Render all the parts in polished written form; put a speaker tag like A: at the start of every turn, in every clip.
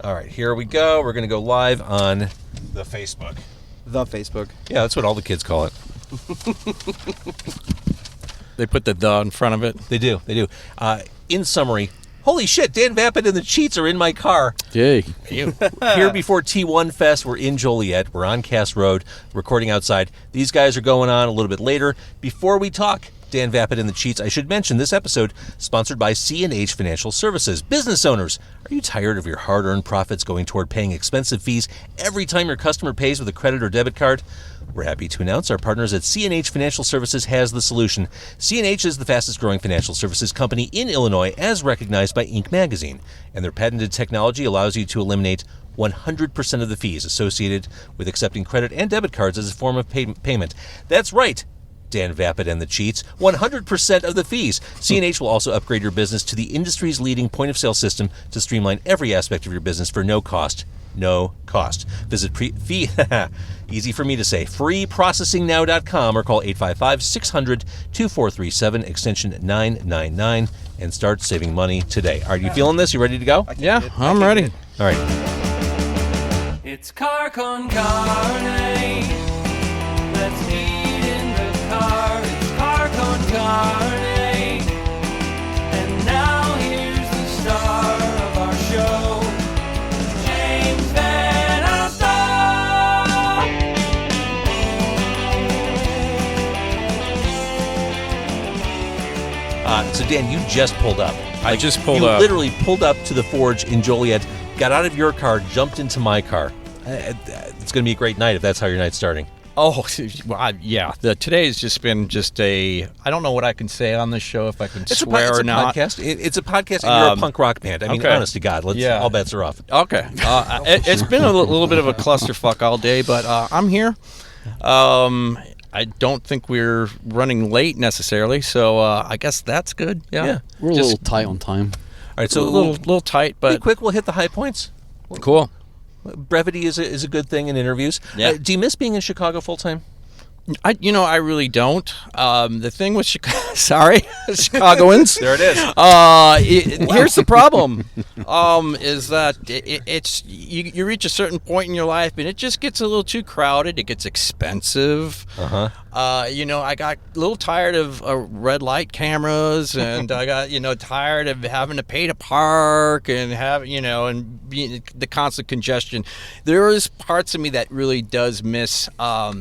A: All right, here we go. We're going to go live on the Facebook.
B: The Facebook.
A: Yeah, that's what all the kids call it.
C: They put the in front of it.
A: They do. In summary, holy shit, Dan Vapid and the Cheats are in my car.
D: Yay.
A: Here before T1 Fest, we're in Joliet. We're on Cass Road, recording outside. These guys are going on a little bit later. Before we talk Dan Vapid and the Cheats, I should mention this episode sponsored by C&H Financial Services. Business owners, are you tired of your hard-earned profits going toward paying expensive fees every time your customer pays with a credit or debit card? We're happy to announce our partners at C&H Financial Services has the solution. C&H is the fastest-growing financial services company in Illinois, as recognized by Inc. magazine, and their patented technology allows you to eliminate 100% of the fees associated with accepting credit and debit cards as a form of payment. That's right, Dan Vapid and the Cheats, 100% of the fees. C&H will also upgrade your business to the industry's leading point-of-sale system to streamline every aspect of your business for no cost. No cost. Visit easy for me to say, freeprocessingnow.com or call 855-600-2437, extension 999, and start saving money today. Are you feeling this? You ready to go?
C: Yeah, I'm ready.
A: All right.
E: It's car con carne. Let's eat in the car. It's car con carne. And now here's the star of our show, James Van Alstyne.
A: So Dan, you just pulled up.
C: I just pulled
A: you
C: up.
A: You literally pulled up to the Forge in Joliet, got out of your car, jumped into my car. It's going to be a great night if that's how your night's starting.
C: Oh, well, yeah. Today has just been I don't know what I can say on this show, if I can swear or not.
A: Podcast. It's a podcast, and you're a punk rock band. I mean,
C: okay.
A: Honest to God, all bets are off.
C: Okay. It's been a little bit of a clusterfuck all day, but I'm here. I don't think we're running late necessarily, so I guess that's good. Yeah.
D: We're a little tight on time.
A: All right, so
C: a little tight, but
A: be quick. We'll hit the high points.
C: Cool.
A: Brevity is a good thing in interviews.
C: Yeah.
A: Do you miss being in Chicago full time?
C: I really don't. The thing with Chicagoans.
A: There it is.
C: Here's the problem. Is that it's you reach a certain point in your life and it just gets a little too crowded. It gets expensive. I got a little tired of red light cameras, and I got tired of having to pay to park and and being the constant congestion. There is parts of me that really does miss. I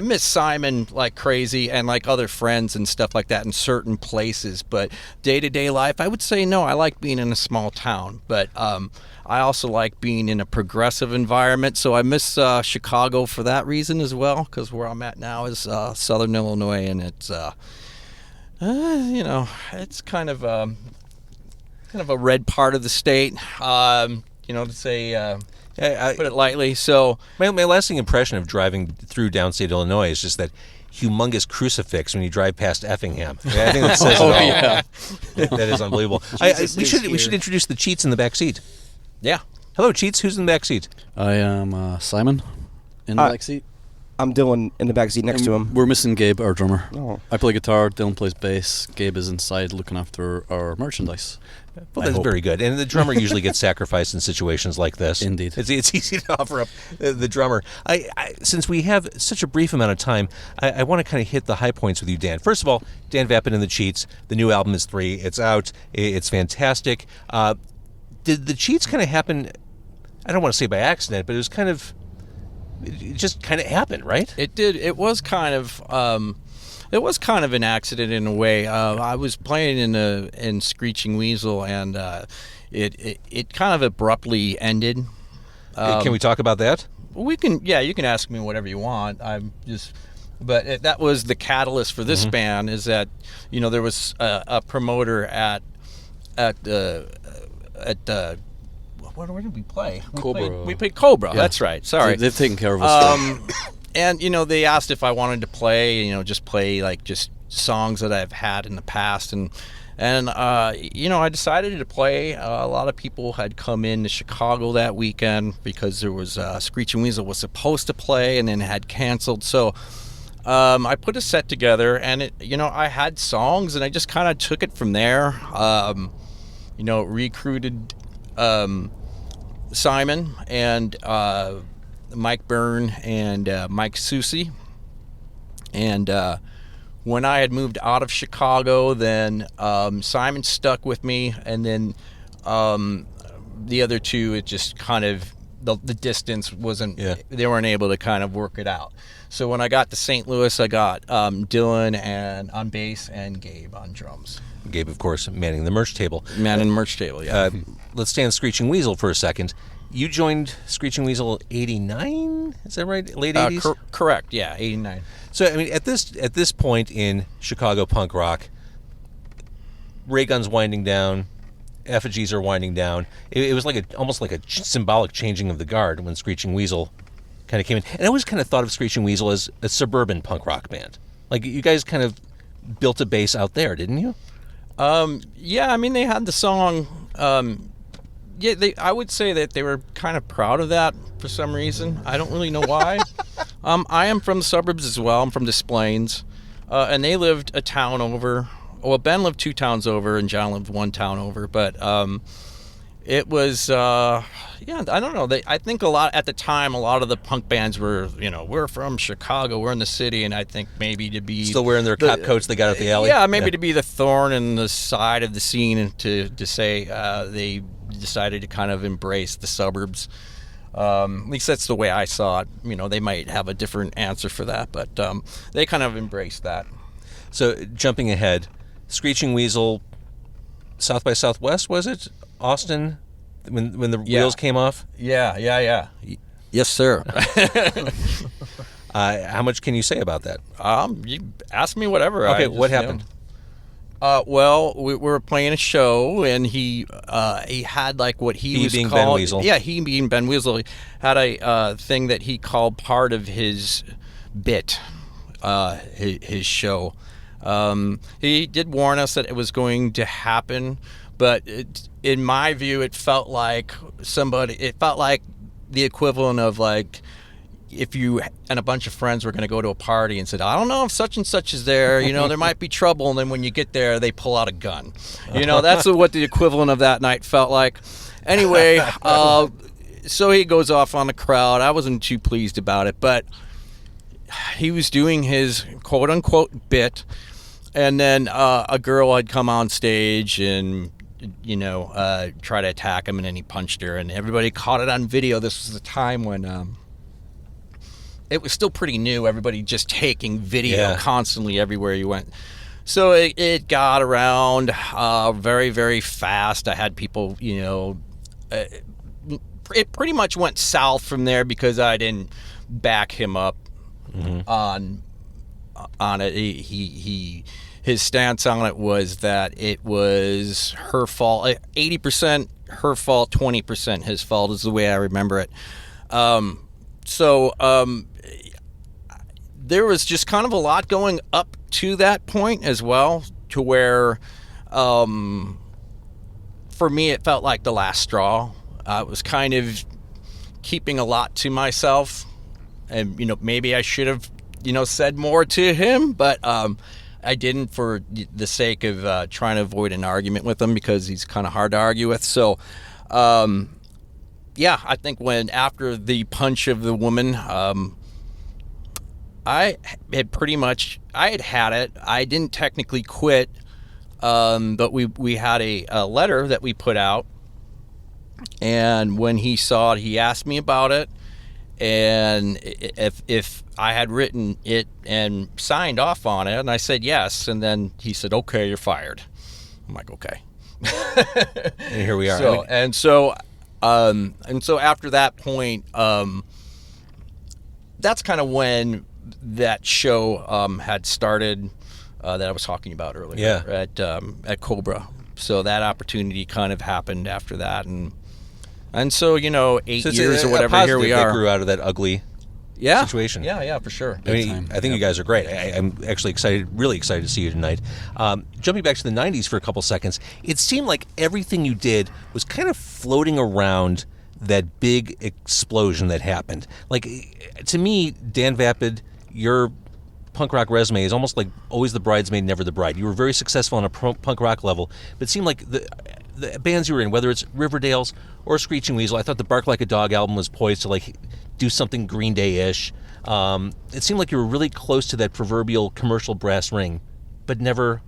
C: miss Simon like crazy, and like other friends and stuff like that in certain places. But day-to-day life, I would say no. I like being in a small town, but I also like being in a progressive environment. So I miss Chicago for that reason as well, because where I'm at now is Southern Illinois, and it's it's kind of a red part of the state. To say. Put it lightly. So
A: my lasting impression of driving through downstate Illinois is just that humongous crucifix when you drive past Effingham. I think that says it all.
C: Yeah.
A: That is unbelievable. We should introduce the Cheats in the back seat.
C: Yeah.
A: Hello, Cheats. Who's in the back seat?
D: I am Simon in the back seat.
B: I'm Dillon in the back seat next to him.
D: We're missing Gabe, our drummer.
B: Oh.
D: I play guitar, Dillon plays bass, Gabe is inside looking after our merchandise.
A: Well, that's very good. And the drummer usually gets sacrificed in situations like this.
D: Indeed.
A: It's easy to offer up the drummer. Since we have such a brief amount of time, I want to kind of hit the high points with you, Dan. First of all, Dan Vapid and the Cheats. The new album is 3. It's out. It's fantastic. Did the Cheats kind of happen, I don't want to say by accident, but it just kind of happened, right?
C: It did. It was kind of an accident in a way. I was playing in Screeching Weasel, and it kind of abruptly ended.
A: Can we talk about that?
C: We can. Yeah, you can ask me whatever you want. But that was the catalyst for this band. Is that there was a promoter at where did we play? We played Cobra. Yeah. That's right. Sorry.
D: They've taken care of us.
C: And they asked if I wanted to play, just play just songs that I've had in the past, and I decided to play. A lot of people had come in to Chicago that weekend because there was Screeching Weasel was supposed to play and then had canceled. So I put a set together, and I had songs, and I just kind of took it from there. Recruited Simon and Mike Byrne and Mike Susi. And when I had moved out of Chicago, then Simon stuck with me, and then the other two, it just kind of, the distance wasn't, they weren't able to kind of work it out. So when I got to St. Louis, I got Dillon and on bass and Gabe on drums.
A: Gabe, of course, manning the merch table.
C: Manning the merch table, yeah.
A: Let's stay on Screeching Weasel for a second. You joined Screeching Weasel '89, is that right? Late '80s?
C: Correct, yeah, '89.
A: So, I mean, at this point in Chicago punk rock, ray guns winding down, effigies are winding down. It was like almost like a symbolic changing of the guard when Screeching Weasel kind of came in. And I always kind of thought of Screeching Weasel as a suburban punk rock band. Like, you guys kind of built a base out there, didn't you?
C: Yeah, I mean, they had the song. I would say that they were kind of proud of that for some reason. I don't really know why. I am from the suburbs as well. I'm from Des Plaines, and they lived a town over. Well, Ben lived 2 towns over, and John lived 1 town over. But it was, I don't know. I think at the time, a lot of the punk bands were, we're from Chicago, we're in the city, and I think maybe to be
A: still wearing their cop coats they got at the alley.
C: Yeah, maybe to be the thorn in the side of the scene, and to say they decided to kind of embrace the suburbs. At least that's the way I saw it. They might have a different answer for that, but they kind of embraced that.
A: So, jumping ahead, Screeching Weasel, South by Southwest, was it? Austin, when the wheels came off?
C: Yeah. Yes, sir.
A: How much can you say about that?
C: You ask me whatever.
A: Okay, what happened?
C: Well, we were playing a show, and he had like what he was
A: being
C: called.
A: Ben Weasel.
C: Yeah, he being Ben Weasel had a thing that he called part of his bit, his show. He did warn us that it was going to happen, but in my view, it felt like the equivalent of like if you and a bunch of friends were going to go to a party and said, I don't know if such and such is there, there might be trouble. And then when you get there, they pull out a gun. That's what the equivalent of that night felt like. Anyway, so he goes off on the crowd. I wasn't too pleased about it, but he was doing his quote unquote bit. And then a girl had come on stage and, try to attack him, and then he punched her, and everybody caught it on video. This was the time when it was still pretty new. Everybody just taking video constantly everywhere you went. So it got around very, very fast. I had people, it pretty much went south from there because I didn't back him up on it. His stance on it was that it was her fault. 80% her fault, 20% his fault is the way I remember it. So there was just kind of a lot going up to that point as well, to where for me it felt like the last straw. I was kind of keeping a lot to myself, and maybe I should have said more to him, but I didn't, for the sake of trying to avoid an argument with him, because he's kind of hard to argue with. So I think after the punch of the woman, I had had it. I didn't technically quit, but we had a letter that we put out, and when he saw it, he asked me about it, and if I had written it and signed off on it, and I said yes, and then he said, okay, you're fired. I'm like, okay.
A: And here we are.
C: So after that point, that's kind of when that show had started that I was talking about earlier at Cobra. So that opportunity kind of happened after that, and so 8 years or whatever, here we are.
A: That grew out of that ugly situation.
C: Yeah, for sure.
A: I think you guys are great. I'm actually really excited to see you tonight. Jumping back to the 90s for a couple seconds, it seemed like everything you did was kind of floating around that big explosion that happened. Like, to me, Dan Vapid, your punk rock resume is almost like always the bridesmaid, never the bride. You were very successful on a punk rock level, but it seemed like the bands you were in, whether it's Riverdales or Screeching Weasel, I thought the Bark Like a Dog album was poised to like do something Green Day-ish. It seemed like you were really close to that proverbial commercial brass ring, but it never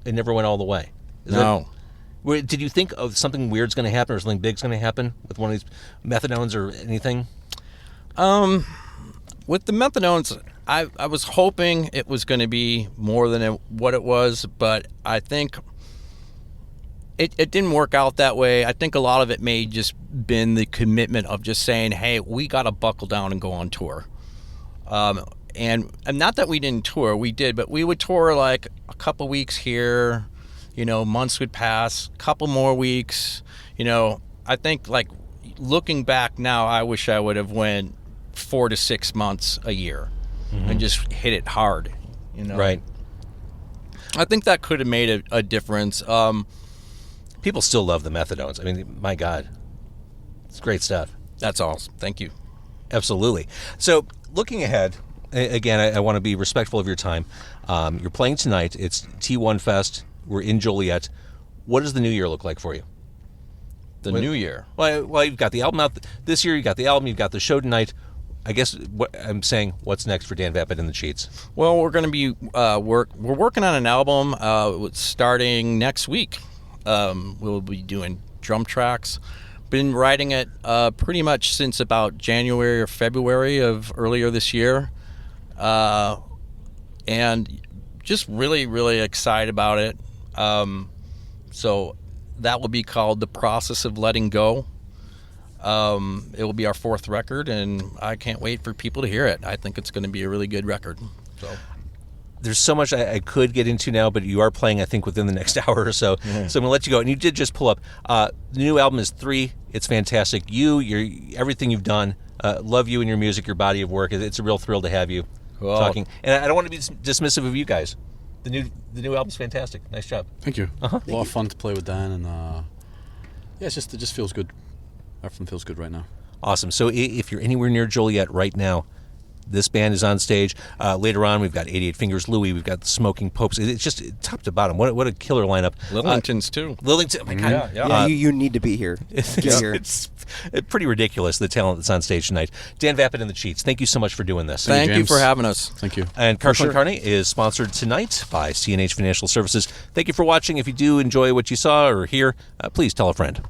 A: went all the way. Did you think of something weird's going to happen or something big's going to happen with one of these Methadones or anything?
C: With the Methadones, I was hoping it was going to be more than what it was, but I think it didn't work out that way. I think a lot of it may just been the commitment of just saying, hey, we got to buckle down and go on tour. And not that we didn't tour, we did, but we would tour like a couple weeks here, months would pass, couple more weeks, I think like looking back now, I wish I would have went 4 to 6 months a year and just hit it hard,
A: Right.
C: I think that could have made a difference.
A: People still love the Methadones. I mean, my God, it's great stuff.
C: That's all. Thank you.
A: Absolutely. So looking ahead, again, I want to be respectful of your time. You're playing tonight. It's T1 Fest. We're in Joliet. What does the new year look like for you?
C: The new year.
A: Well, you've got the album out this year. You've got the album. You've got the show tonight. I guess what I'm saying, what's next for Dan Vapid and the Cheats?
C: Well, we're going to be we're working on an album starting next week. We'll be doing drum tracks. Been writing it pretty much since about January or February of earlier this year, and just really, really excited about it. So that will be called The Process of Letting Go. It will be our 4th record, and I can't wait for people to hear it. I think it's going to be a really good record. So
A: there's so much I could get into now, but you are playing, I think, within the next hour or so. So I'm going to let you go. And you did just pull up. The new album is 3. It's fantastic. Your everything you've done. Love you and your music, your body of work. It's a real thrill to have you talking. And I don't want to be dismissive of you guys. The new album's fantastic. Nice job.
D: Thank you. A lot of fun to play with Dan, and it just feels good. Everything feels good right now.
A: Awesome. So if you're anywhere near Joliet right now, this band is on stage. Later on, we've got 88 Fingers Louie. We've got the Smoking Popes. It's just top to bottom. What a killer lineup.
C: Lillington's too.
A: Lillington. Oh my God.
B: Yeah, you need to be here. Get here.
A: It's pretty ridiculous, the talent that's on stage tonight. Dan Vapid and the Cheats, thank you so much for doing this.
C: Thank you
D: James.
C: for having us.
D: Thank you.
A: And Carson Carney is sponsored tonight by C&H Financial Services. Thank you for watching. If you do enjoy what you saw or hear, please tell a friend.